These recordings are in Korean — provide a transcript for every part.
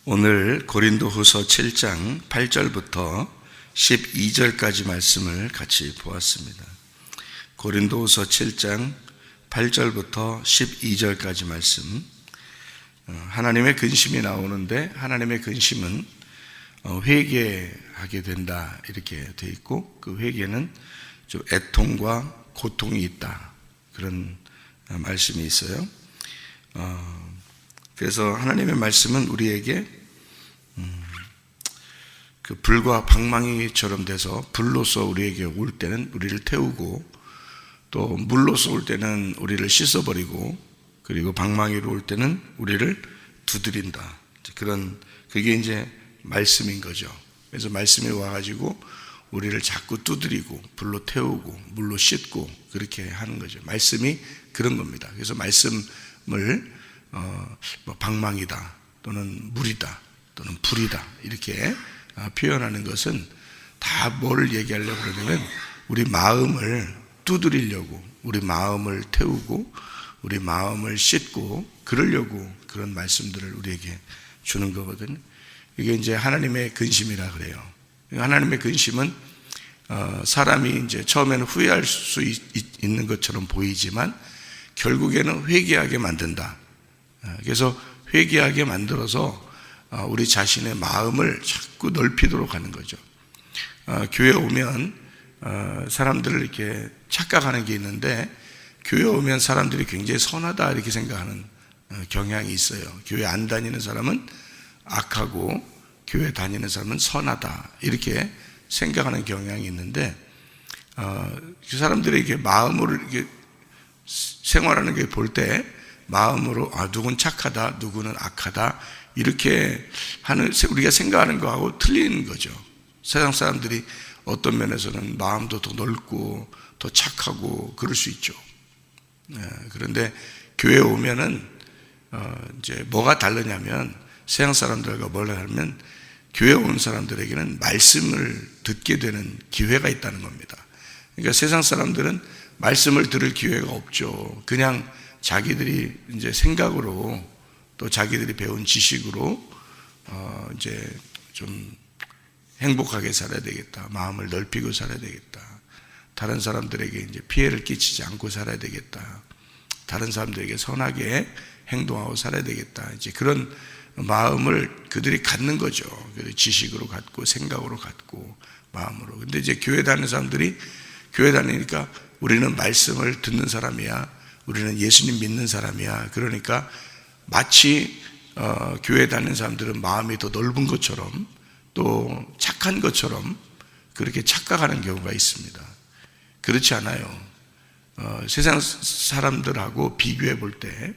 오늘 고린도후서 7장 8절부터 12절까지 말씀을 같이 보았습니다. 고린도후서 7장 8절부터 12절까지 말씀, 하나님의 근심이 나오는데 하나님의 근심은 회개하게 된다 이렇게 되어 있고, 그 회개는 좀 애통과 고통이 있다, 그런 말씀이 있어요. 그래서 하나님의 말씀은 우리에게 그 불과 방망이처럼 돼서 불로서 우리에게 올 때는 우리를 태우고, 또 물로서 올 때는 우리를 씻어버리고, 그리고 방망이로 올 때는 우리를 두드린다. 그게 이제 말씀인 거죠. 그래서 말씀이 와가지고 우리를 자꾸 두드리고 불로 태우고 물로 씻고 그렇게 하는 거죠. 말씀이 그런 겁니다. 그래서 말씀을 방망이다, 또는 물이다, 또는 불이다 이렇게 표현하는 것은 다 뭘 얘기하려고 그러냐면, 우리 마음을 두드리려고, 우리 마음을 태우고 우리 마음을 씻고 그러려고 그런 말씀들을 우리에게 주는 거거든요. 이게 이제 하나님의 근심이라 그래요. 하나님의 근심은 사람이 이제 처음에는 후회할 수 있는 것처럼 보이지만 결국에는 회개하게 만든다. 그래서 회개하게 만들어서 우리 자신의 마음을 자꾸 넓히도록 하는 거죠. 교회 오면 사람들을 이렇게 착각하는 게 있는데, 교회 오면 사람들이 굉장히 선하다 이렇게 생각하는 경향이 있어요. 교회 안 다니는 사람은 악하고 교회 다니는 사람은 선하다 이렇게 생각하는 경향이 있는데, 그 사람들이 이렇게 마음으로 이렇게 생활하는 게 볼 때 마음으로 누군 착하다, 누구는 악하다 이렇게 하는, 우리가 생각하는 거하고 틀린 거죠. 세상 사람들이 어떤 면에서는 마음도 더 넓고 더 착하고 그럴 수 있죠. 그런데 교회에 오면은 이제 뭐가 다르냐면, 세상 사람들과 뭐가 다르면 교회에 온 사람들에게는 말씀을 듣게 되는 기회가 있다는 겁니다. 그러니까 세상 사람들은 말씀을 들을 기회가 없죠. 그냥 자기들이 이제 생각으로, 또 자기들이 배운 지식으로 이제 좀 행복하게 살아야 되겠다, 마음을 넓히고 살아야 되겠다, 다른 사람들에게 이제 피해를 끼치지 않고 살아야 되겠다, 다른 사람들에게 선하게 행동하고 살아야 되겠다, 이제 그런 마음을 그들이 갖는 거죠. 지식으로 갖고 생각으로 갖고 마음으로. 근데 이제 교회 다니는 사람들이, 교회 다니니까 우리는 말씀을 듣는 사람이야, 우리는 예수님 믿는 사람이야, 그러니까 마치 교회 다니는 사람들은 마음이 더 넓은 것처럼, 또 착한 것처럼 그렇게 착각하는 경우가 있습니다. 그렇지 않아요. 세상 사람들하고 비교해 볼 때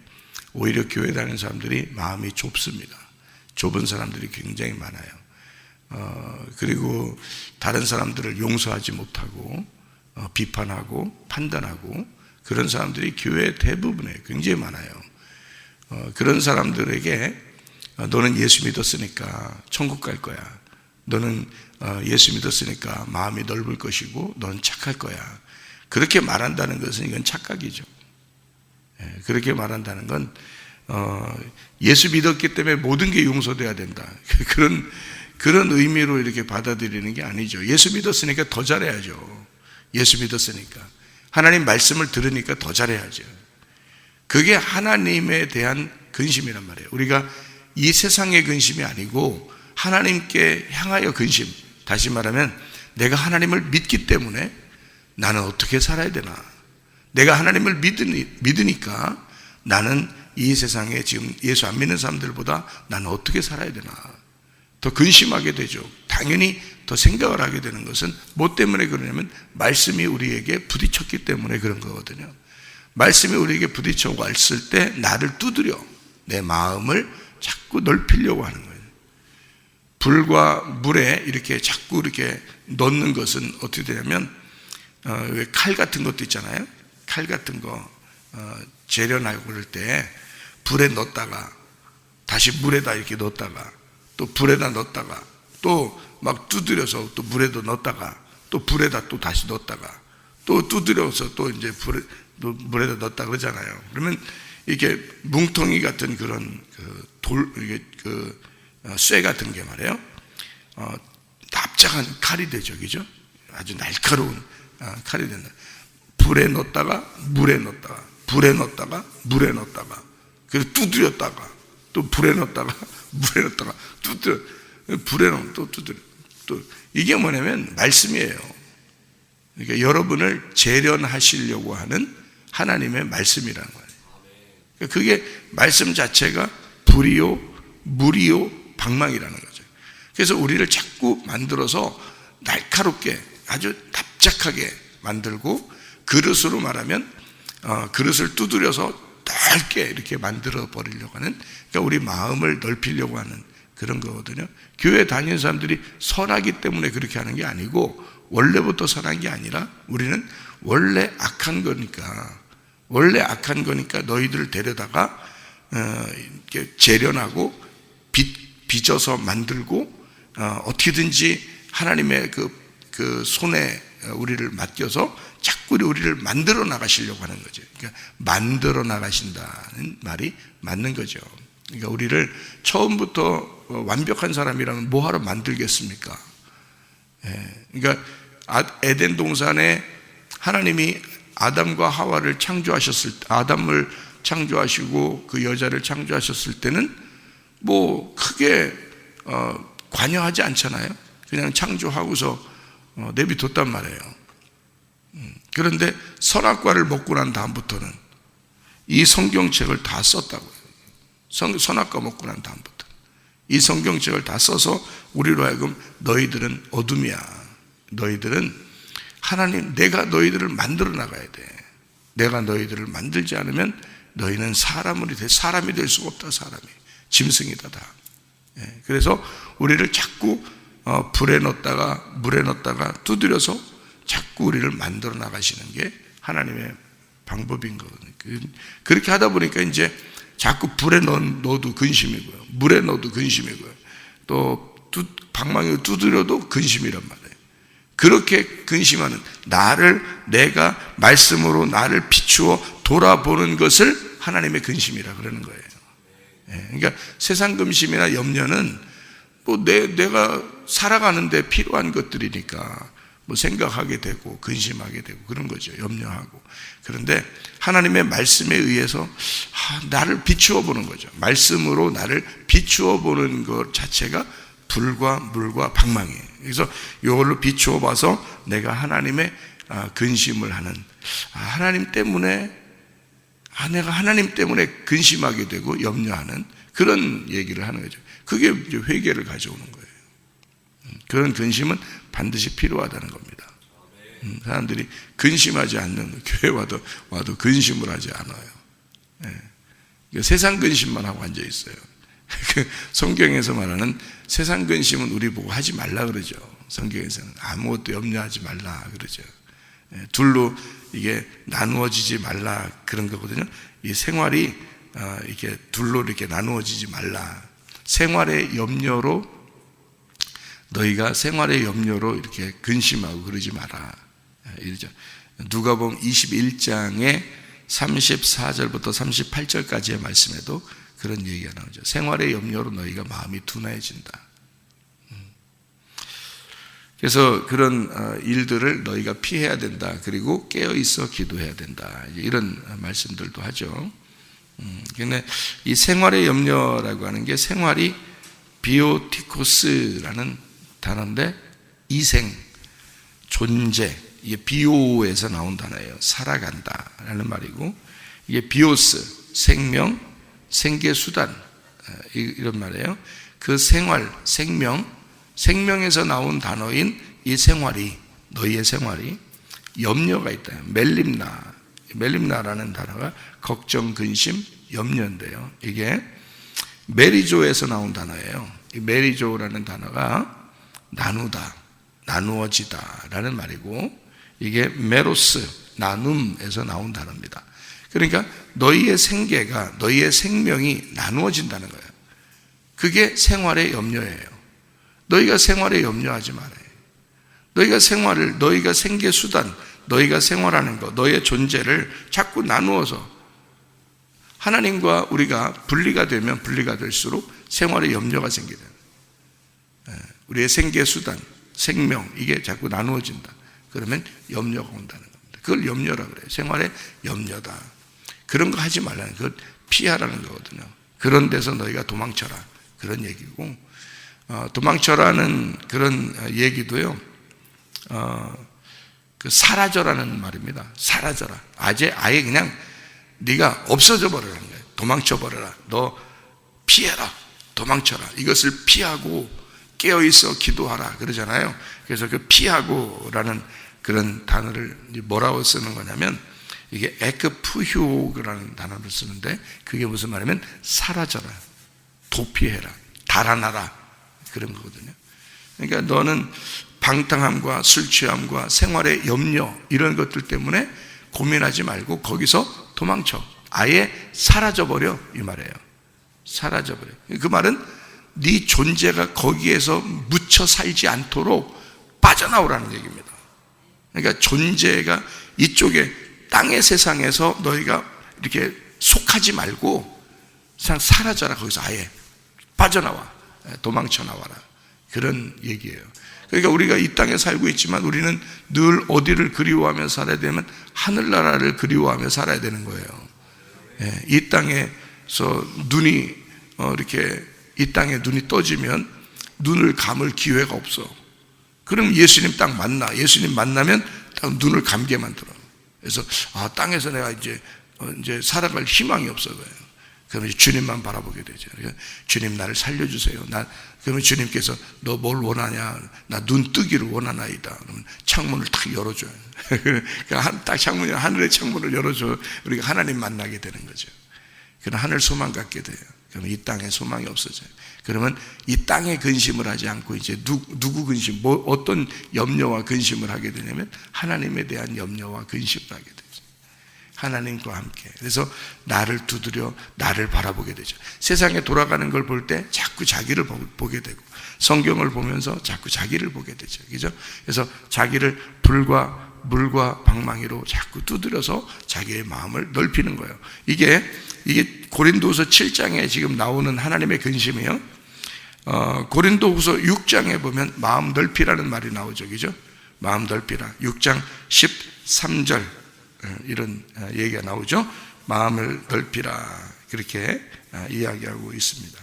오히려 교회 다니는 사람들이 마음이 좁습니다. 좁은 사람들이 굉장히 많아요. 그리고 다른 사람들을 용서하지 못하고 비판하고 판단하고 그런 사람들이 교회 대부분에 굉장히 많아요. 그런 사람들에게 너는 예수 믿었으니까 천국 갈 거야, 너는 예수 믿었으니까 마음이 넓을 것이고 너는 착할 거야, 그렇게 말한다는 것은 이건 착각이죠. 그렇게 말한다는 건 예수 믿었기 때문에 모든 게 용서돼야 된다, 그런 의미로 이렇게 받아들이는 게 아니죠. 예수 믿었으니까 더 잘해야죠. 예수 믿었으니까 하나님 말씀을 들으니까 더 잘해야죠. 그게 하나님에 대한 근심이란 말이에요. 우리가 이 세상의 근심이 아니고 하나님께 향하여 근심, 다시 말하면 내가 하나님을 믿기 때문에 나는 어떻게 살아야 되나, 내가 하나님을 믿으니까 나는 이 세상에 지금 예수 안 믿는 사람들보다 나는 어떻게 살아야 되나 더 근심하게 되죠. 당연히 더 생각을 하게 되는 것은 뭐 때문에 그러냐면, 말씀이 우리에게 부딪혔기 때문에 그런 거거든요. 말씀이 우리에게 부딪혀 왔을 때 나를 두드려 내 마음을 자꾸 넓히려고 하는 거예요. 불과 물에 이렇게 자꾸 이렇게 넣는 것은 어떻게 되냐면, 왜 칼 같은 것도 있잖아요. 칼 같은 거 재련하고 그럴 때 불에 넣었다가 다시 물에다 이렇게 넣었다가 또 불에다 넣었다가 또 막 두드려서 또 물에도 넣었다가 또 불에다 또 다시 넣었다가 또 두드려서 또 이제 물에다 넣었다 그러잖아요. 그러면 이렇게 뭉텅이 같은 그런 쇠 같은 게 말이에요. 납작한 칼이 되죠, 그죠? 아주 날카로운 칼이 된다. 불에 넣었다가 물에 넣었다가 불에 넣었다가 물에 넣었다가 그래서 두드렸다가 또 불에 넣었다가 물에 넣었다가 두드려 불에 넣으면 또 두드려 또 이게 뭐냐면 말씀이에요. 그러니까 여러분을 재련하시려고 하는 하나님의 말씀이라는 거예요. 그러니까 그게 말씀 자체가 불이요 물이요 방망이라는 거죠. 그래서 우리를 자꾸 만들어서 날카롭게 아주 납작하게 만들고 그릇으로 말하면 그릇을 두드려서 넓게 이렇게 만들어 버리려고 하는, 그러니까 우리 마음을 넓히려고 하는 그런 거거든요. 교회 다니는 사람들이 선하기 때문에 그렇게 하는 게 아니고 원래부터 선한 게 아니라 우리는 원래 악한 거니까 너희들을 데려다가 이렇게 재련하고 빚어서 만들고 어떻게든지 하나님의 그 손에 우리를 맡겨서 자꾸 우리를 만들어 나가시려고 하는 거죠. 그러니까 만들어 나가신다는 말이 맞는 거죠. 그러니까 우리를 처음부터 완벽한 사람이라면 뭐하러 만들겠습니까? 그러니까 에덴 동산에 하나님이 아담과 하와를 아담을 창조하시고 그 여자를 창조하셨을 때는 뭐 크게 관여하지 않잖아요. 그냥 창조하고서 내비뒀단 말이에요. 그런데 선악과를 먹고 난 다음부터는 이 성경책을 다 썼다고요. 선악과 먹고 난 다음부터 이 성경책을 다 써서 우리로 하여금 너희들은 어둠이야. 너희들은 하나님, 내가 너희들을 만들어 나가야 돼. 내가 너희들을 만들지 않으면 너희는 사람이 될 수가 없다. 사람이 짐승이다 다. 그래서 우리를 자꾸 불에 넣었다가 물에 넣었다가 두드려서 자꾸 우리를 만들어 나가시는 게 하나님의 방법인 거거든요. 그렇게 하다 보니까 이제 자꾸 불에 넣어도 근심이고요, 물에 넣어도 근심이고요, 또 방망이로 두드려도 근심이란 말이에요. 그렇게 근심하는 내가 말씀으로 나를 비추어 돌아보는 것을 하나님의 근심이라 그러는 거예요. 그러니까 세상 근심이나 염려는 뭐 내가 살아가는데 필요한 것들이니까 뭐 생각하게 되고 근심하게 되고 그런 거죠. 염려하고. 그런데 하나님의 말씀에 의해서 나를 비추어 보는 거죠. 말씀으로 나를 비추어 보는 것 자체가 불과 물과 방망이에요. 그래서 이걸로 비추어 봐서 내가 하나님의 근심을 하는, 내가 하나님 때문에 근심하게 되고 염려하는 그런 얘기를 하는 거죠. 그게 이제 회개를 가져오는 거예요. 그런 근심은 반드시 필요하다는 겁니다. 사람들이 근심하지 않는, 교회 와도 근심을 하지 않아요. 그러니까 세상 근심만 하고 앉아 있어요. 성경에서 말하는 세상 근심은 우리 보고 하지 말라 그러죠. 성경에서는 아무것도 염려하지 말라 그러죠. 둘로 이게 나누어지지 말라 그런 거거든요. 이 생활이 이렇게 둘로 이렇게 나누어지지 말라. 너희가 생활의 염려로 이렇게 근심하고 그러지 마라. 이러죠. 누가복음 21장의 34절부터 38절까지의 말씀에도 그런 얘기가 나오죠. 생활의 염려로 너희가 마음이 둔해진다. 그래서 그런 일들을 너희가 피해야 된다. 그리고 깨어있어 기도해야 된다. 이런 말씀들도 하죠. 근데 이 생활의 염려라고 하는 게 생활이 비오티코스라는 단어인데 이생, 존재, 이게 비오에서 나온 단어예요. 살아간다 라는 말이고, 이게 비오스, 생명, 생계수단 이런 말이에요. 그 생활, 생명에서 나온 단어인 이 생활이, 너희의 생활이 염려가 있다. 멜림나라는 단어가 걱정, 근심, 염려인데요. 이게 메리조에서 나온 단어예요. 이 메리조라는 단어가 나누다, 나누어지다 라는 말이고, 이게 메로스, 나눔에서 나온 단어입니다. 그러니까 너희의 생계가, 너희의 생명이 나누어진다는 거예요. 그게 생활의 염려예요. 너희가 생활에 염려하지 말아요. 너희가 생계수단, 너희가 생활하는 것, 너희의 존재를 자꾸 나누어서 하나님과 우리가 분리가 되면 분리가 될수록 생활에 염려가 생기다. 우리의 생계수단, 생명, 이게 자꾸 나누어진다. 그러면 염려가 온다는 겁니다. 그걸 염려라고 그래요. 생활의 염려다. 그런 거 하지 말라는, 그걸 피하라는 거거든요. 그런 데서 너희가 도망쳐라, 그런 얘기고, 도망쳐라는 그런 얘기도요, 그 사라져라는 말입니다. 사라져라. 아예 그냥 네가 없어져 버리라는 거예요. 도망쳐 버려라. 너 피해라. 도망쳐라. 이것을 피하고 깨어있어 기도하라 그러잖아요. 그래서 그 피하고라는 그런 단어를 뭐라고 쓰는 거냐면, 이게 에크푸휴라는 단어를 쓰는데, 그게 무슨 말이냐면 사라져라, 도피해라, 달아나라, 그런 거거든요. 그러니까 너는 방탕함과 술 취함과 생활의 염려, 이런 것들 때문에 고민하지 말고 거기서 도망쳐. 아예 사라져버려, 이 말이에요. 사라져버려. 그 말은 네 존재가 거기에서 묻혀 살지 않도록 빠져나오라는 얘기입니다. 그러니까 존재가 이쪽에 땅의 세상에서 너희가 이렇게 속하지 말고 그냥 사라져라. 거기서 아예 빠져나와, 도망쳐 나와라, 그런 얘기예요. 그러니까 우리가 이 땅에 살고 있지만 우리는 늘 어디를 그리워하며 살아야 되면 하늘나라를 그리워하며 살아야 되는 거예요. 이 땅에서 눈이 이렇게 이 땅에 눈이 떠지면 눈을 감을 기회가 없어. 그럼 예수님 딱 만나. 예수님 만나면 딱 눈을 감게 만들어. 그래서 땅에서 내가 이제 살아갈 희망이 없어 보여요. 그러면 주님만 바라보게 되죠. 그러니까 주님 나를 살려주세요. 그러면 주님께서 너 뭘 원하냐? 나 눈 뜨기를 원하나이다. 그러면 창문을 딱 열어줘요. 그러니까 딱 창문이 하늘의 창문을 열어줘. 우리가 하나님 만나게 되는 거죠. 그럼 하늘 소망 갖게 돼요. 그러면 이 땅에 소망이 없어져요. 그러면 이 땅에 근심을 하지 않고 이제 누구 근심, 어떤 염려와 근심을 하게 되냐면 하나님에 대한 염려와 근심을 하게 되죠. 하나님과 함께. 그래서 나를 두드려 나를 바라보게 되죠. 세상에 돌아가는 걸 볼 때 자꾸 자기를 보게 되고, 성경을 보면서 자꾸 자기를 보게 되죠. 그죠? 그래서 자기를 불과 물과 방망이로 자꾸 두드려서 자기의 마음을 넓히는 거예요. 이게 고린도후서 7장에 지금 나오는 하나님의 근심이에요. 고린도후서 6장에 보면 마음 넓히라는 말이 나오죠. 그죠? 마음 넓히라. 6장 13절 이런 얘기가 나오죠. 마음을 넓히라, 그렇게 이야기하고 있습니다.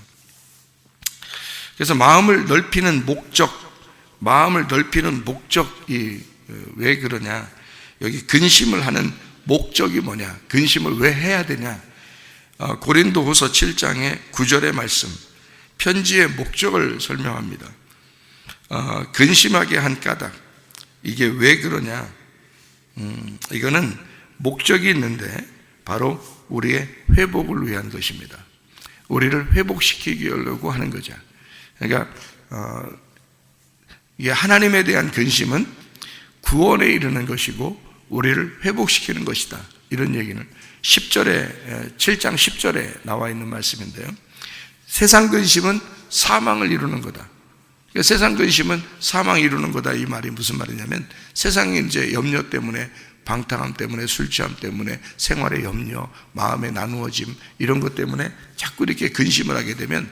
그래서 마음을 넓히는 목적이 왜 그러냐? 여기 근심을 하는 목적이 뭐냐? 근심을 왜 해야 되냐? 고린도후서 7장의 9절의 말씀, 편지의 목적을 설명합니다. 근심하게 한 까닭, 이게 왜 그러냐? 이거는 목적이 있는데 바로 우리의 회복을 위한 것입니다. 우리를 회복시키기 하려고 하는 거죠. 그러니까 이게 하나님에 대한 근심은 구원에 이르는 것이고 우리를 회복시키는 것이다, 이런 얘기는 7장 10절에 나와 있는 말씀인데요. 세상 근심은 사망을 이루는 거다. 그러니까 세상 근심은 사망을 이루는 거다, 이 말이 무슨 말이냐면, 세상의 이제 염려 때문에, 방탕함 때문에, 술 취함 때문에, 생활의 염려, 마음의 나누어짐, 이런 것 때문에 자꾸 이렇게 근심을 하게 되면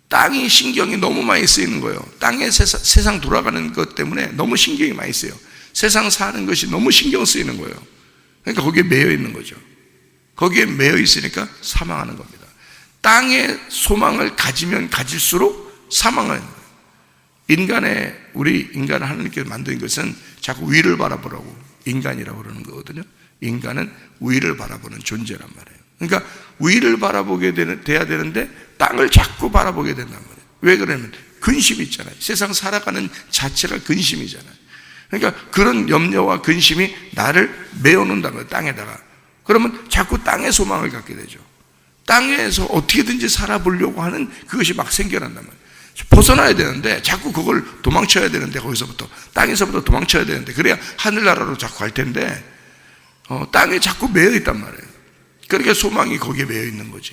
땅이 신경이 너무 많이 쓰이는 거예요. 땅에 세상 돌아가는 것 때문에 너무 신경이 많이 쓰여요. 세상 사는 것이 너무 신경 쓰이는 거예요. 그러니까 거기에 매여 있는 거죠. 거기에 매여 있으니까 사망하는 겁니다. 땅에 소망을 가지면 가질수록 사망하는 거예요. 우리 인간을 하나님께서 만든 것은 자꾸 위를 바라보라고 인간이라고 그러는 거거든요. 인간은 위를 바라보는 존재란 말이에요. 그러니까 위를 바라보게 돼야 되는데 땅을 자꾸 바라보게 된단 말이에요. 왜 그러냐면 근심이 있잖아요. 세상 살아가는 자체가 근심이잖아요. 그러니까 그런 염려와 근심이 나를 메어놓는다는 거예요, 땅에다가. 그러면 자꾸 땅에 소망을 갖게 되죠. 땅에서 어떻게든지 살아보려고 하는 그것이 막 생겨난단 말이에요. 벗어나야 되는데 자꾸 그걸 도망쳐야 되는데, 거기서부터 땅에서부터 도망쳐야 되는데, 그래야 하늘나라로 자꾸 갈 텐데 땅에 자꾸 매여 있단 말이에요. 그러니까 소망이 거기에 매여 있는 거지.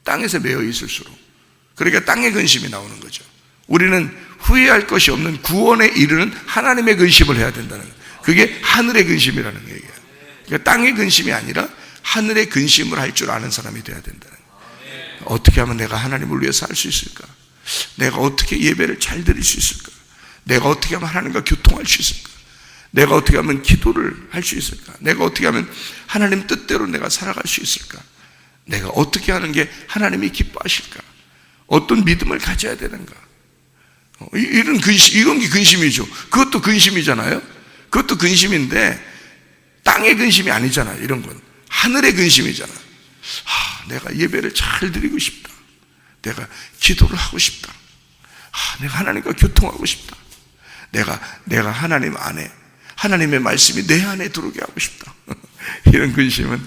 땅에서 매여 있을수록. 그러니까 땅의 근심이 나오는 거죠. 우리는 후회할 것이 없는 구원에 이르는 하나님의 근심을 해야 된다는 거예요. 그게 하늘의 근심이라는 얘기예요. 그러니까 땅의 근심이 아니라 하늘의 근심을 할 줄 아는 사람이 돼야 된다는 거예요. 어떻게 하면 내가 하나님을 위해서 할 수 있을까? 내가 어떻게 예배를 잘 드릴 수 있을까? 내가 어떻게 하면 하나님과 교통할 수 있을까? 내가 어떻게 하면 기도를 할 수 있을까? 내가 어떻게 하면 하나님 뜻대로 내가 살아갈 수 있을까? 내가 어떻게 하는 게 하나님이 기뻐하실까? 어떤 믿음을 가져야 되는가? 이런 근심, 이런 게 근심이죠. 그것도 근심이잖아요. 그것도 근심인데 땅의 근심이 아니잖아요. 이런 건 하늘의 근심이잖아. 내가 예배를 잘 드리고 싶다. 내가 기도를 하고 싶다. 내가 하나님과 교통하고 싶다. 내가 하나님 안에, 하나님의 말씀이 내 안에 들어오게 하고 싶다. 이런 근심은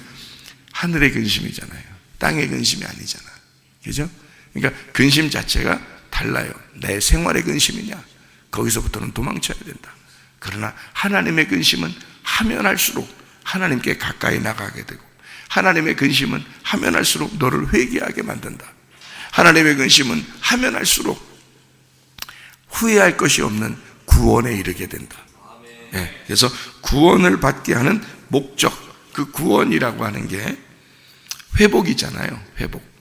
하늘의 근심이잖아요. 땅의 근심이 아니잖아. 그죠? 그러니까 근심 자체가 달라요. 내 생활의 근심이냐? 거기서부터는 도망쳐야 된다. 그러나 하나님의 근심은 하면 할수록 하나님께 가까이 나가게 되고, 하나님의 근심은 하면 할수록 너를 회개하게 만든다. 하나님의 근심은 하면 할수록 후회할 것이 없는 구원에 이르게 된다. 네, 그래서 구원을 받게 하는 목적, 그 구원이라고 하는 게 회복이잖아요. 회복.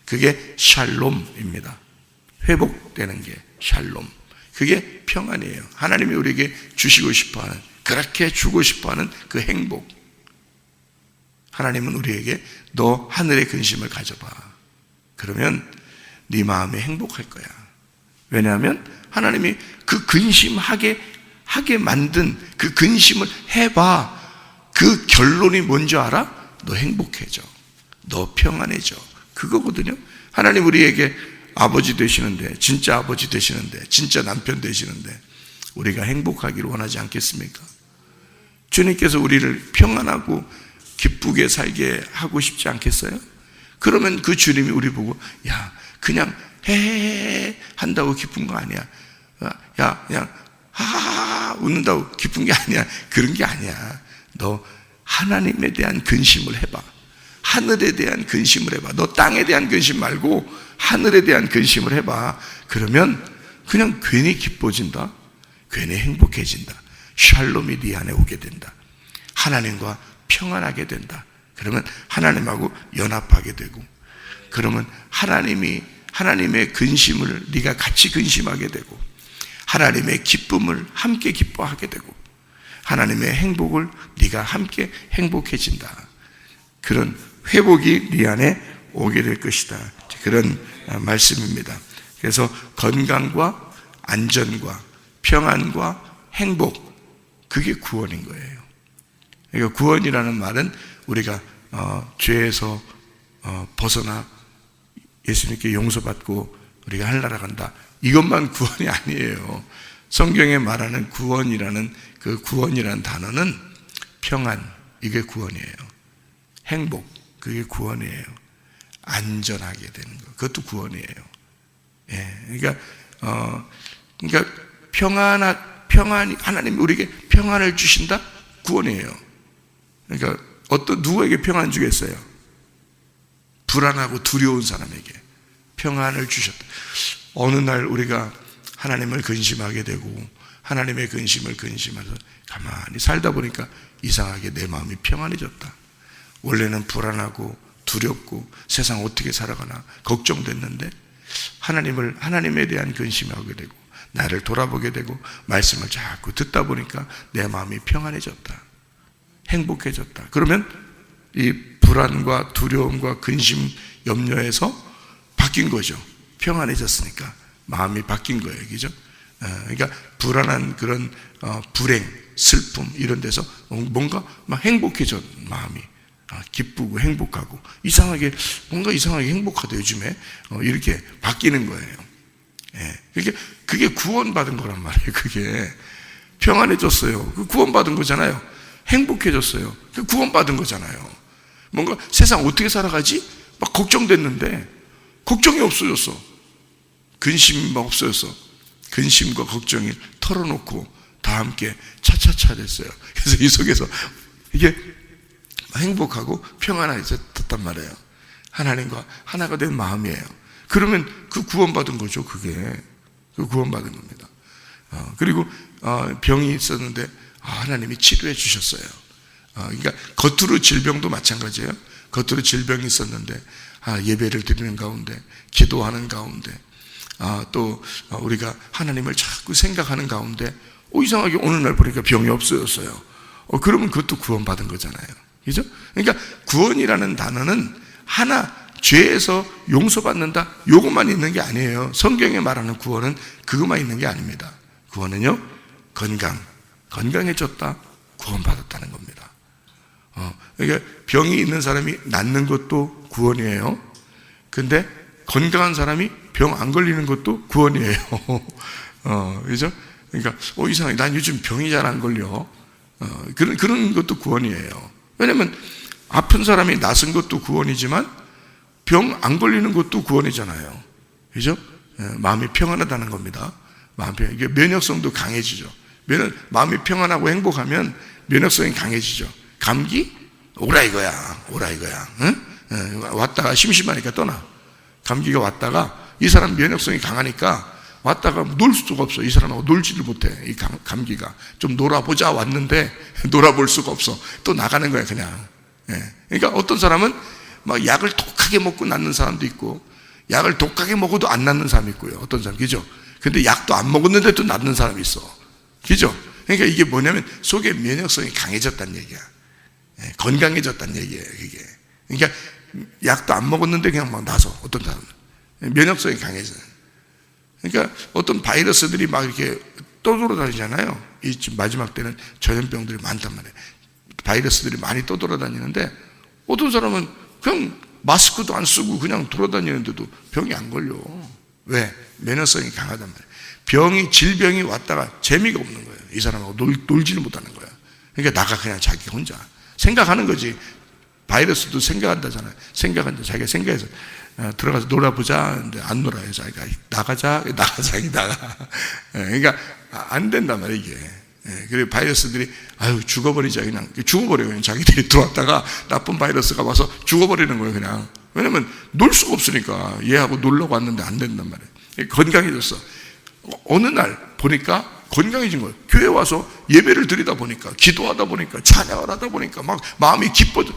그게 샬롬입니다. 회복되는 게 샬롬. 그게 평안이에요. 하나님이 우리에게 주시고 싶어하는, 그렇게 주고 싶어하는 그 행복. 하나님은 우리에게 너 하늘의 근심을 가져봐. 그러면 네 마음이 행복할 거야. 왜냐하면 하나님이 그 근심하게 만든 그 근심을 해봐. 그 결론이 뭔지 알아? 너 행복해져. 너 평안해져. 그거거든요. 하나님 우리에게 아버지 되시는데, 진짜 아버지 되시는데, 진짜 남편 되시는데 우리가 행복하기를 원하지 않겠습니까? 주님께서 우리를 평안하고 기쁘게 살게 하고 싶지 않겠어요? 그러면 그 주님이 우리 보고, 야, 그냥 헤헤헤 한다고 기쁜 거 아니야. 야, 그냥 하하하 웃는다고 기쁜 게 아니야. 그런 게 아니야. 너 하나님에 대한 근심을 해봐. 하늘에 대한 근심을 해봐. 너 땅에 대한 근심 말고 하늘에 대한 근심을 해봐. 그러면 그냥 괜히 기뻐진다. 괜히 행복해진다. 샬롬이 네 안에 오게 된다. 하나님과 평안하게 된다. 그러면 하나님하고 연합하게 되고, 그러면 하나님의 근심을 네가 같이 근심하게 되고, 하나님의 기쁨을 함께 기뻐하게 되고, 하나님의 행복을 네가 함께 행복해진다. 그런 회복이 네 안에 오게 될 것이다. 그런 말씀입니다. 그래서 건강과 안전과 평안과 행복, 그게 구원인 거예요. 그러니까 구원이라는 말은 우리가 죄에서 벗어나 예수님께 용서받고 우리가 하늘나라 간다, 이것만 구원이 아니에요. 성경에 말하는 구원이라는 그 구원이라는 단어는 평안, 이게 구원이에요. 행복, 그게 구원이에요. 안전하게 되는 것, 그것도 구원이에요. 예, 그러니까 평안이, 하나님이 우리에게 평안을 주신다? 구원이에요. 그러니까 누구에게 평안 주겠어요? 불안하고 두려운 사람에게 평안을 주셨다. 어느 날 우리가 하나님을 근심하게 되고 하나님의 근심을 근심해서 가만히 살다 보니까 이상하게 내 마음이 평안해졌다. 원래는 불안하고 두렵고 세상 어떻게 살아가나 걱정됐는데 하나님에 대한 근심을 하게 되고 나를 돌아보게 되고 말씀을 자꾸 듣다 보니까 내 마음이 평안해졌다. 행복해졌다. 그러면 이 불안과 두려움과 근심, 염려에서 바뀐 거죠. 평안해졌으니까 마음이 바뀐 거예요. 그죠? 그러니까 불안한 그런 불행, 슬픔 이런 데서 뭔가 막 행복해져. 마음이 기쁘고 행복하고 뭔가 이상하게 행복하다 요즘에 이렇게 바뀌는 거예요. 그게 구원받은 거란 말이에요. 그게 평안해졌어요. 그 구원받은 거잖아요. 행복해졌어요. 그 구원받은 거잖아요. 뭔가 세상 어떻게 살아가지? 막 걱정됐는데 걱정이 없어졌어. 근심이 막 없어졌어. 근심과 걱정이 털어놓고 다 함께 차차차 됐어요. 그래서 이 속에서 이게 행복하고 평안해졌단 말이에요. 하나님과 하나가 된 마음이에요. 그러면 그 구원받은 거죠. 그 구원받은 겁니다. 그리고 병이 있었는데 하나님이 치료해 주셨어요. 그러니까 겉으로 질병도 마찬가지예요. 겉으로 질병이 있었는데 예배를 드리는 가운데, 기도하는 가운데, 또 우리가 하나님을 자꾸 생각하는 가운데 이상하게 오늘 날 보니까 병이 없어졌어요. 그러면 그것도 구원받은 거잖아요. 그죠? 그러니까 구원이라는 단어는 하나, 죄에서 용서받는다, 요것만 있는 게 아니에요. 성경에 말하는 구원은 그것만 있는 게 아닙니다. 구원은요, 건강해졌다, 구원받았다는 겁니다. 그러니까 병이 있는 사람이 낫는 것도 구원이에요. 근데 건강한 사람이 병 안 걸리는 것도 구원이에요. 그죠? 그러니까 이상하게 난 요즘 병이 잘 안 걸려. 그런 것도 구원이에요. 왜냐면 아픈 사람이 낫은 것도 구원이지만 병 안 걸리는 것도 구원이잖아요. 그죠? 마음이 평안하다는 겁니다. 이게 면역성도 강해지죠. 마음이 평안하고 행복하면 면역성이 강해지죠. 감기? 오라 이거야. 응? 왔다가 심심하니까 떠나. 감기가 왔다가 이 사람 면역성이 강하니까 왔다가 놀 수가 없어. 이 사람하고 놀지를 못해. 이 감기가. 좀 놀아보자 왔는데 놀아볼 수가 없어. 또 나가는 거야 그냥. 그러니까 어떤 사람은 막 약을 독하게 먹고 낫는 사람도 있고, 약을 독하게 먹어도 안 낫는 사람이 있고요. 어떤 사람, 그죠? 근데 약도 안 먹었는데도 낫는 사람이 있어. 그죠? 그러니까 이게 뭐냐면 속에 면역성이 강해졌다는 얘기야. 건강해졌다는 얘기예요, 이게. 그러니까 약도 안 먹었는데 그냥 막 나서, 어떤 사람은. 면역성이 강해져. 그러니까 어떤 바이러스들이 막 이렇게 떠돌아다니잖아요. 이 지금 마지막 때는 전염병들이 많단 말이에요. 바이러스들이 많이 떠돌아다니는데 어떤 사람은 그냥 마스크도 안 쓰고 그냥 돌아다니는데도 병이 안 걸려. 왜? 면역성이 강하단 말이에요. 질병이 왔다가 재미가 없는 거예요. 이 사람하고 놀지를 못하는 거야. 그러니까 나가 그냥 자기 혼자 생각하는 거지. 바이러스도 생각한다잖아요. 자기가 생각해서 들어가서 놀아보자 하는데 안 놀아요. 자기가 나가자. 그러니까 안 된단 말이에요, 이게. 그리고 바이러스들이 죽어버리자, 그냥 죽어버려요. 그냥 자기들이 들어왔다가 나쁜 바이러스가 와서 죽어버리는 거예요, 그냥. 왜냐면 놀 수가 없으니까. 얘하고 놀려고 왔는데 안 된단 말이에요. 건강해졌어. 어느 날 보니까 건강해진 거예요. 교회 와서 예배를 드리다 보니까, 기도하다 보니까, 찬양을 하다 보니까 막 마음이 기뻐져.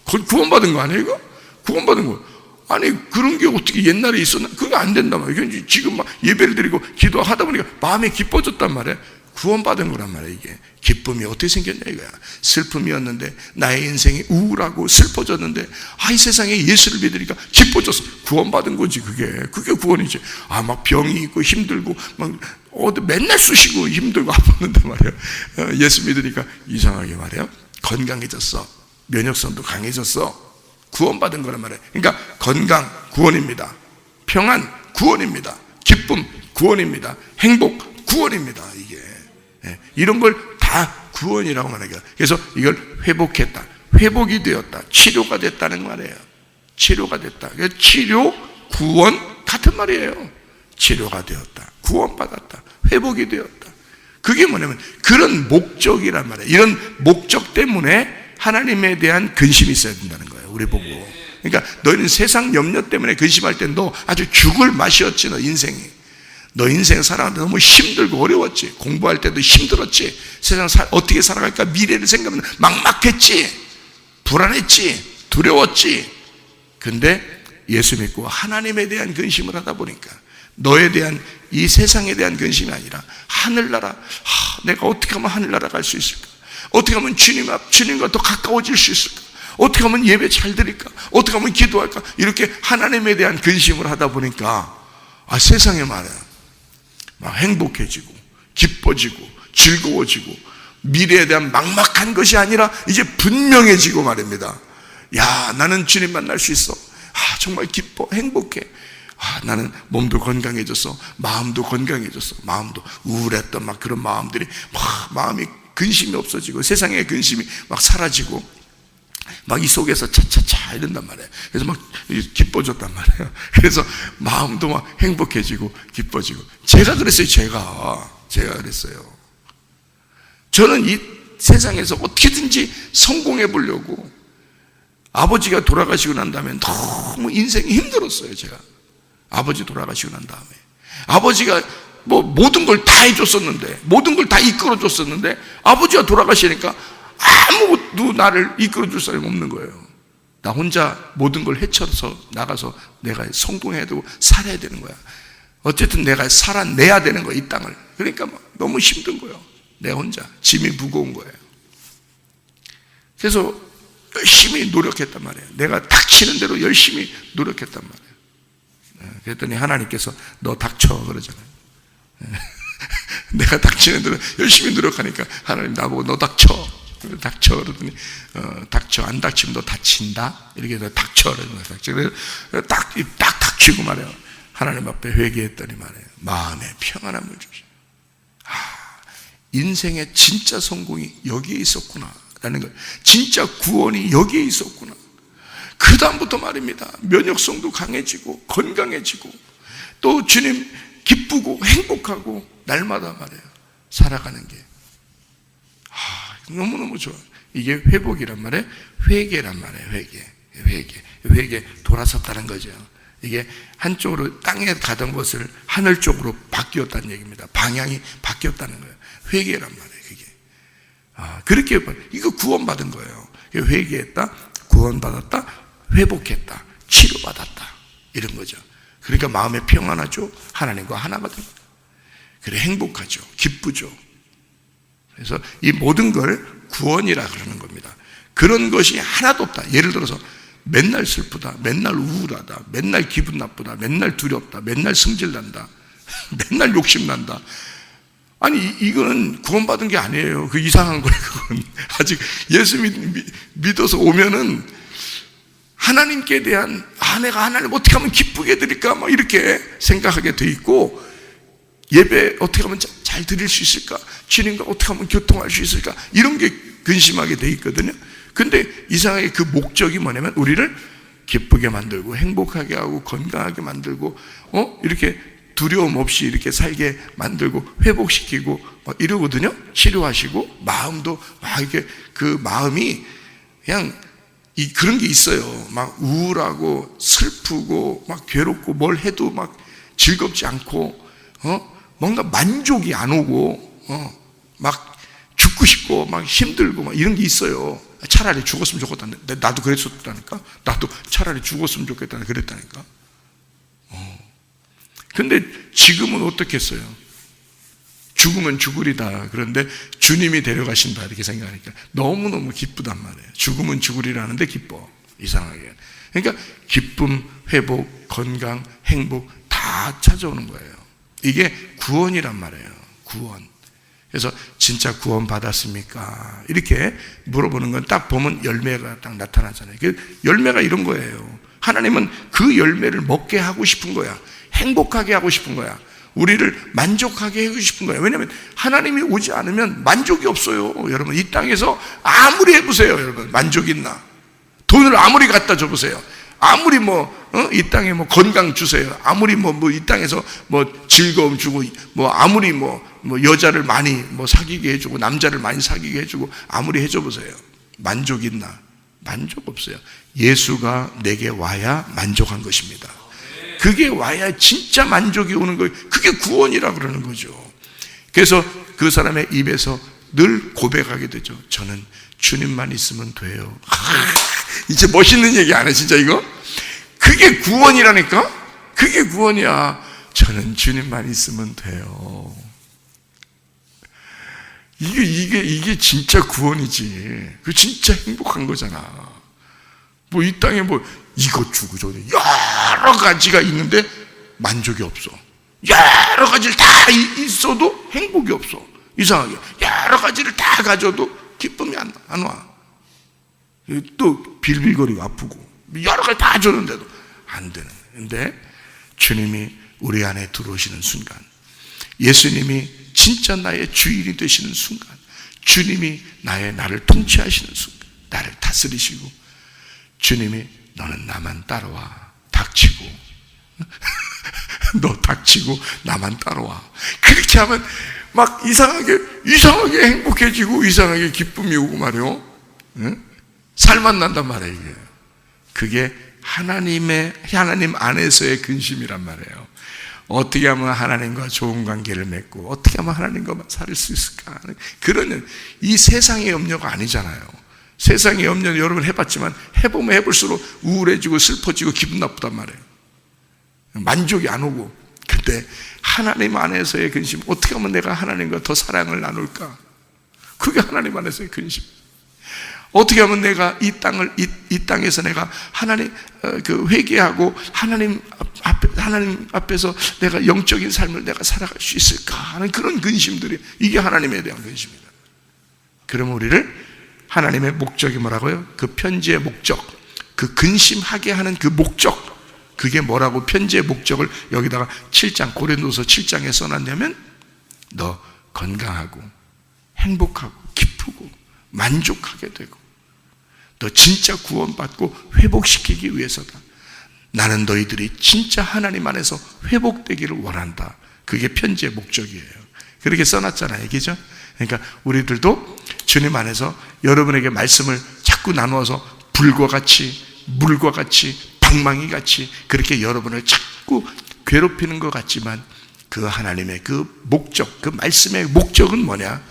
구원받은 거 아니에요, 이거? 구원받은 거예요. 아니, 그런 게 어떻게 옛날에 있었나? 그거 안 된단 말이에요. 지금 막 예배를 드리고 기도하다 보니까 마음이 기뻐졌단 말이에요. 구원받은 거란 말이에요, 이게. 기쁨이 어떻게 생겼냐, 이거야. 슬픔이었는데, 나의 인생이 우울하고 슬퍼졌는데, 이 세상에 예수를 믿으니까 기뻐졌어. 구원받은 거지, 그게 구원이지. 막 병이 있고 힘들고, 맨날 쑤시고 힘들고 아팠는데 말이에요. 예수 믿으니까 이상하게 말이에요. 건강해졌어. 면역성도 강해졌어. 구원받은 거란 말이에요. 그러니까 건강, 구원입니다. 평안, 구원입니다. 기쁨, 구원입니다. 행복, 구원입니다. 이게. 이런 걸 다 구원이라고 말해요. 그래서 이걸 회복했다. 회복이 되었다. 치료가 됐다는 말이에요. 치료가 됐다. 치료, 구원 같은 말이에요. 치료가 되었다. 구원받았다. 회복이 되었다. 그게 뭐냐면 그런 목적이란 말이에요. 이런 목적 때문에 하나님에 대한 근심이 있어야 된다는 거예요. 우리 보고. 그러니까 너희는 세상 염려 때문에 근심할 때 너 아주 죽을 맛이었지, 너 인생이. 너 인생 살아가는데 너무 힘들고 어려웠지. 공부할 때도 힘들었지. 세상 어떻게 살아갈까 미래를 생각하면 막막했지. 불안했지. 두려웠지. 근데 예수 믿고 하나님에 대한 근심을 하다 보니까 너에 대한 이 세상에 대한 근심이 아니라 하늘나라, 내가 어떻게 하면 하늘나라 갈 수 있을까? 어떻게 하면 주님과 더 가까워질 수 있을까? 어떻게 하면 예배 잘 드릴까? 어떻게 하면 기도할까? 이렇게 하나님에 대한 근심을 하다 보니까 세상에 말이야 막 행복해지고 기뻐지고 즐거워지고 미래에 대한 막막한 것이 아니라 이제 분명해지고 말입니다. 야, 나는 주님 만날 수 있어. 정말 기뻐, 행복해. 나는 몸도 건강해졌어. 마음도 건강해졌어. 마음도 우울했던 막 그런 마음들이 마음이 근심이 없어지고 세상의 근심이 막 사라지고 막 이 속에서 차차차 이런단 말이에요. 그래서 막 기뻐졌단 말이에요. 그래서 마음도 막 행복해지고 기뻐지고. 제가 그랬어요. 제가 그랬어요. 저는 이 세상에서 어떻게든지 성공해 보려고, 아버지가 돌아가시고 난 다음에 너무 인생이 힘들었어요. 제가 아버지 돌아가시고 난 다음에 아버지가 모든 걸 다 해줬었는데, 모든 걸 다 이끌어 줬었는데 아버지가 돌아가시니까 아무것도 나를 이끌어줄 사람이 없는 거예요. 나 혼자 모든 걸 헤쳐서 나가서 내가 성공해야 되고 살아야 되는 거야. 어쨌든 내가 살아내야 되는 거야, 이 땅을. 그러니까 막 너무 힘든 거예요. 내 혼자. 짐이 무거운 거예요. 그래서 열심히 노력했단 말이에요. 내가 닥치는 대로 열심히 노력했단 말이에요. 그랬더니 하나님께서 너 닥쳐 그러잖아요. 내가 닥치는 대로 열심히 노력하니까 하나님 나보고 너 닥쳐 그러더니 닥쳐, 안 닥치면 너 다친다 이렇게 해서 닥쳐 그래서 딱 닥치고 말이에요. 하나님 앞에 회개했더니 말이에요, 마음에 평안함을 주셔. 인생의 진짜 성공이 여기에 있었구나 라는 거예요. 진짜 구원이 여기에 있었구나. 그 다음부터 말입니다, 면역성도 강해지고 건강해지고 또 주님 기쁘고 행복하고 날마다 말이에요 살아가는 게 너무너무 좋아요. 이게 회복이란 말이에요. 회개란 말이에요. 회개 돌아섰다는 거죠. 이게 한쪽으로 땅에 가던 것을 하늘 쪽으로 바뀌었다는 얘기입니다. 방향이 바뀌었다는 거예요. 회개란 말이에요. 그게 그렇게 이거 구원받은 거예요. 회개했다, 구원받았다, 회복했다, 치료받았다 이런 거죠. 그러니까 마음에 평안하죠. 하나님과 하나가 됩니다. 그래 행복하죠. 기쁘죠. 그래서 이 모든 걸 구원이라 그러는 겁니다. 그런 것이 하나도 없다. 예를 들어서 맨날 슬프다, 맨날 우울하다, 맨날 기분 나쁘다, 맨날 두렵다, 맨날 승질난다, 맨날 욕심난다. 아니 이거는 구원받은 게 아니에요. 그 이상한 거예요. 그건 아직 예수 믿어서 오면은 하나님께 대한 내가 하나님 어떻게 하면 기쁘게 드릴까 막 이렇게 생각하게 돼 있고, 예배 어떻게 하면 잘 드릴 수 있을까, 주님과 어떻게 하면 교통할 수 있을까 이런 게 근심하게 돼 있거든요. 근데 이상하게 그 목적이 뭐냐면 우리를 기쁘게 만들고 행복하게 하고 건강하게 만들고 이렇게 두려움 없이 이렇게 살게 만들고 회복시키고 막 이러거든요. 치료하시고 마음도 막 이렇게 그 마음이 그냥 그런 게 있어요. 막 우울하고 슬프고 막 괴롭고 뭘 해도 막 즐겁지 않고 뭔가 만족이 안 오고 막 죽고 싶고 막 힘들고 막 이런 게 있어요. 차라리 죽었으면 좋겠다는데 나도 그랬었다니까. 나도 차라리 죽었으면 좋겠다는 그랬다니까. 근데 지금은 어떻겠어요? 죽으면 죽으리다. 그런데 주님이 데려가신다 이렇게 생각하니까 너무너무 기쁘단 말이에요. 죽으면 죽으리라는데 기뻐. 이상하게. 그러니까 기쁨, 회복, 건강, 행복 다 찾아오는 거예요. 이게 구원이란 말이에요. 구원. 그래서 진짜 구원 받았습니까? 이렇게 물어보는 건 딱 보면 열매가 딱 나타나잖아요. 열매가 이런 거예요. 하나님은 그 열매를 먹게 하고 싶은 거야. 행복하게 하고 싶은 거야. 우리를 만족하게 하고 싶은 거야. 왜냐하면 하나님이 오지 않으면 만족이 없어요. 여러분 이 땅에서 아무리 해보세요. 여러분 만족 있나? 돈을 아무리 갖다 줘보세요. 아무리 이 땅에 건강 주세요. 아무리 이 땅에서 즐거움 주고 아무리 여자를 많이 사귀게 해주고 남자를 많이 사귀게 해주고 아무리 해줘 보세요. 만족 있나? 만족 없어요. 예수가 내게 와야 만족한 것입니다. 그게 와야 진짜 만족이 오는 거예요. 그게 구원이라 그러는 거죠. 그래서 그 사람의 입에서 늘 고백하게 되죠. 저는 주님만 있으면 돼요. 이제 멋있는 얘기 안 해, 진짜 이거? 그게 구원이라니까? 그게 구원이야. 저는 주님만 있으면 돼요. 이게 진짜 구원이지. 그 진짜 행복한 거잖아. 이 땅에 이것 주고 저것 여러 가지가 있는데 만족이 없어. 여러 가지를 다 있어도 행복이 없어. 이상하게 여러 가지를 다 가져도 기쁨이 안 와. 또 빌빌거리고 아프고 여러 가지 다 줬는데도 안 되는. 근데 주님이 우리 안에 들어오시는 순간, 예수님이 진짜 나의 주인이 되시는 순간, 주님이 나를 통치하시는 순간, 나를 다스리시고 주님이 너는 나만 따라와. 닥치고 너 닥치고 나만 따라와. 그렇게 하면 막 이상하게 행복해지고 이상하게 기쁨이 오고 말이요. 살만 난단 말이에요. 이게. 그게 하나님 안에서의 근심이란 말이에요. 어떻게 하면 하나님과 좋은 관계를 맺고 어떻게 하면 하나님과 살 수 있을까. 그런 이 세상의 염려가 아니잖아요. 세상의 염려는 여러분 해봤지만 해보면 해볼수록 우울해지고 슬퍼지고 기분 나쁘단 말이에요. 만족이 안 오고. 근데 하나님 안에서의 근심, 어떻게 하면 내가 하나님과 더 사랑을 나눌까? 그게 하나님 안에서의 근심. 어떻게 하면 내가 이 땅에서 내가 하나님 회개하고 하나님 앞에서 내가 영적인 삶을 내가 살아갈 수 있을까 하는 그런 근심들이, 이게 하나님에 대한 근심이다. 그러면 우리를 하나님의 목적이 뭐라고요? 그 편지의 목적, 그 근심하게 하는 그 목적, 그게 뭐라고 편지의 목적을 여기다가 7장 고린도서 7장에 써놨냐면, 너 건강하고 행복하고 기쁘고 만족하게 되고 너 진짜 구원받고 회복시키기 위해서다. 나는 너희들이 진짜 하나님 안에서 회복되기를 원한다. 그게 편지의 목적이에요. 그렇게 써놨잖아요, 그죠? 그러니까 우리들도 주님 안에서 여러분에게 말씀을 자꾸 나누어서 불과 같이, 물과 같이, 방망이 같이 그렇게 여러분을 자꾸 괴롭히는 것 같지만, 그 하나님의 그 목적, 그 말씀의 목적은 뭐냐?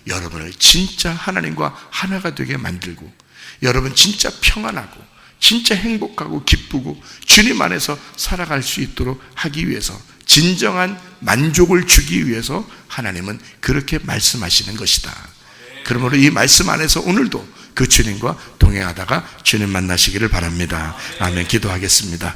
여러분을 진짜 하나님과 하나가 되게 만들고, 여러분 진짜 평안하고 진짜 행복하고 기쁘고 주님 안에서 살아갈 수 있도록 하기 위해서, 진정한 만족을 주기 위해서 하나님은 그렇게 말씀하시는 것이다. 그러므로 이 말씀 안에서 오늘도 그 주님과 동행하다가 주님 만나시기를 바랍니다. 아멘. 기도하겠습니다.